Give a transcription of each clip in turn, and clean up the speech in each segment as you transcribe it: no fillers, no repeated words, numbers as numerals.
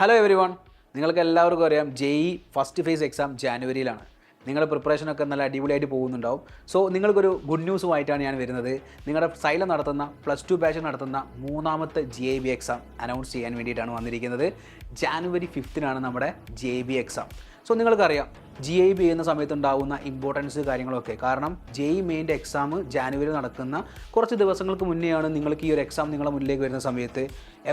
Hello every one, നിങ്ങൾക്ക് എല്ലാവർക്കും അറിയാം JEE ഫസ്റ്റ് ഫേസ് എക്സാം ജാനുവരിയിലാണ്. നിങ്ങളുടെ പ്രിപ്പറേഷനൊക്കെ നല്ല അടിപൊളിയായിട്ട് പോകുന്നുണ്ടാവും. സോ നിങ്ങൾക്കൊരു ഗുഡ് ന്യൂസുമായിട്ടാണ് ഞാൻ വരുന്നത്. നിങ്ങളുടെ സൈലം നടത്തുന്ന +2 ബാച്ച് നടത്തുന്ന മൂന്നാമത്തെ JEB എക്സാം അനൗൺസ് ചെയ്യാൻ വേണ്ടിയിട്ടാണ് വന്നിരിക്കുന്നത്. ജാനുവരി 5-നാണ് നമ്മുടെ JEB എക്സാം. സോ നിങ്ങൾക്കറിയാം JEB ചെയ്യുന്ന സമയത്ത് ഉണ്ടാകുന്ന ഇമ്പോർട്ടൻസ് കാര്യങ്ങളൊക്കെ. കാരണം JEE മെയിൻ്റെ എക്സാം ജാനുവരി നടക്കുന്ന കുറച്ച് ദിവസങ്ങൾക്ക് മുന്നെയാണ് നിങ്ങൾക്ക് ഈ ഒരു എക്സാം നിങ്ങളുടെ മുന്നിലേക്ക് വരുന്ന സമയത്ത്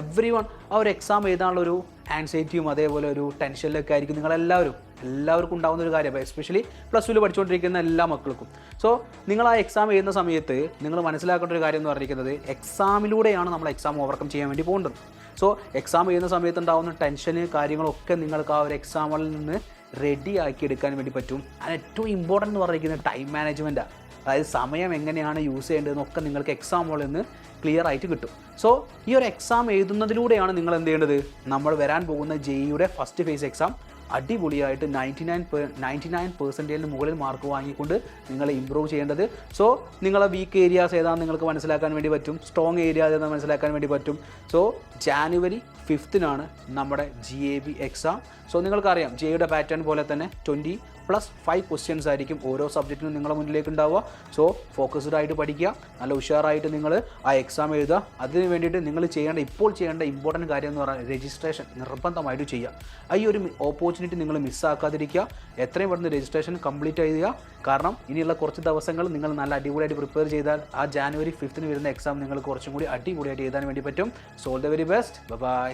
എവ്രി വൺ ആ ഒരു എക്സാം എഴുതാനുള്ളൊരു ആൻസൈറ്റിയും അതേപോലെ ഒരു ടെൻഷനിലൊക്കെ ആയിരിക്കും എല്ലാവർക്കും ഉണ്ടാകുന്ന ഒരു കാര്യം, എസ്പെഷ്യലി +2 പഠിച്ചുകൊണ്ടിരിക്കുന്ന എല്ലാ മക്കൾക്കും. സോ നിങ്ങൾ ആ എക്സാം എഴുതുന്ന സമയത്ത് നിങ്ങൾ മനസ്സിലാക്കേണ്ട ഒരു കാര്യം എന്ന് പറഞ്ഞിരിക്കുന്നത് എക്സാമിലൂടെയാണ് നമ്മൾ എക്സാം ഓവർകം ചെയ്യാൻ വേണ്ടി പോകേണ്ടത്. സോ എക്സാം എഴുതുന്ന സമയത്ത് ഉണ്ടാകുന്ന ടെൻഷന് കാര്യങ്ങളൊക്കെ നിങ്ങൾക്ക് ആ ഒരു എക്സാമിൽ നിന്ന് റെഡി ആക്കി എടുക്കാൻ വേണ്ടി പറ്റും. അത് ഏറ്റവും ഇമ്പോർട്ടൻ്റ് എന്ന് പറഞ്ഞിരിക്കുന്നത് ടൈം മാനേജ്മെൻറ്റാണ്. അതായത് സമയം എങ്ങനെയാണ് യൂസ് ചെയ്യേണ്ടതെന്നൊക്കെ നിങ്ങൾക്ക് എക്സാം ഹോളിൽ നിന്ന് ക്ലിയർ ആയിട്ട് കിട്ടും. സോ ഈ ഒരു എക്സാം എഴുതുന്നതിലൂടെയാണ് നിങ്ങൾ എന്ത് ചെയ്യേണ്ടത്, നമ്മൾ വരാൻ പോകുന്ന JEEയുടെ ഫസ്റ്റ് ഫേസ് എക്സാം അടിപൊളിയായിട്ട് 99% മുകളിൽ മാർക്ക് വാങ്ങിക്കൊണ്ട് നിങ്ങൾ ഇമ്പ്രൂവ് ചെയ്യേണ്ടത്. സോ നിങ്ങളെ വീക്ക് ഏരിയാസ് ഏതാണെന്ന് നിങ്ങൾക്ക് മനസ്സിലാക്കാൻ വേണ്ടി പറ്റും, സ്ട്രോങ് ഏരിയാസ് ഏതാണെന്ന് മനസ്സിലാക്കാൻ വേണ്ടി പറ്റും. സോ ജാനുവരി 5-നാണ് നമ്മുടെ JEB എക്സാം. സോ നിങ്ങൾക്കറിയാം JEEയുടെ പാറ്റേൺ പോലെ തന്നെ 20+5 ക്വസ്റ്റ്യൻസ് ആയിരിക്കും ഓരോ സബ്ജക്റ്റിനും നിങ്ങളുടെ മുന്നിലേക്ക് ഉണ്ടാവുക. സോ ഫോക്കസ്ഡ് ആയിട്ട് പഠിക്കുക, നല്ല ഉഷാറായിട്ട് നിങ്ങൾ ആ എക്സാം എഴുതുക. അതിന് വേണ്ടിയിട്ട് നിങ്ങൾ ഇപ്പോൾ ചെയ്യേണ്ട ഇമ്പോർട്ടൻറ്റ് കാര്യം എന്ന് പറഞ്ഞാൽ രജിസ്ട്രേഷൻ നിർബന്ധമായിട്ട് ചെയ്യുക. ഈ ഒരു ഓപ്പർച്യൂണിറ്റി നിങ്ങൾ മിസ്സാക്കാതിരിക്കുക. എത്രയും പെട്ടെന്ന് രജിസ്ട്രേഷൻ കംപ്ലീറ്റ് ചെയ്യുക. കാരണം ഇനിയുള്ള കുറച്ച് ദിവസങ്ങൾ നിങ്ങൾ നല്ല അടിപൊളിയായിട്ട് പ്രിപ്പയർ ചെയ്താൽ ആ ജാനുവരി 5-ന് വരുന്ന എക്സാം നിങ്ങൾ കുറച്ചും കൂടി അടിപൊളിയായിട്ട് എഴുതാൻ വേണ്ടി പറ്റും. So all the very best. By.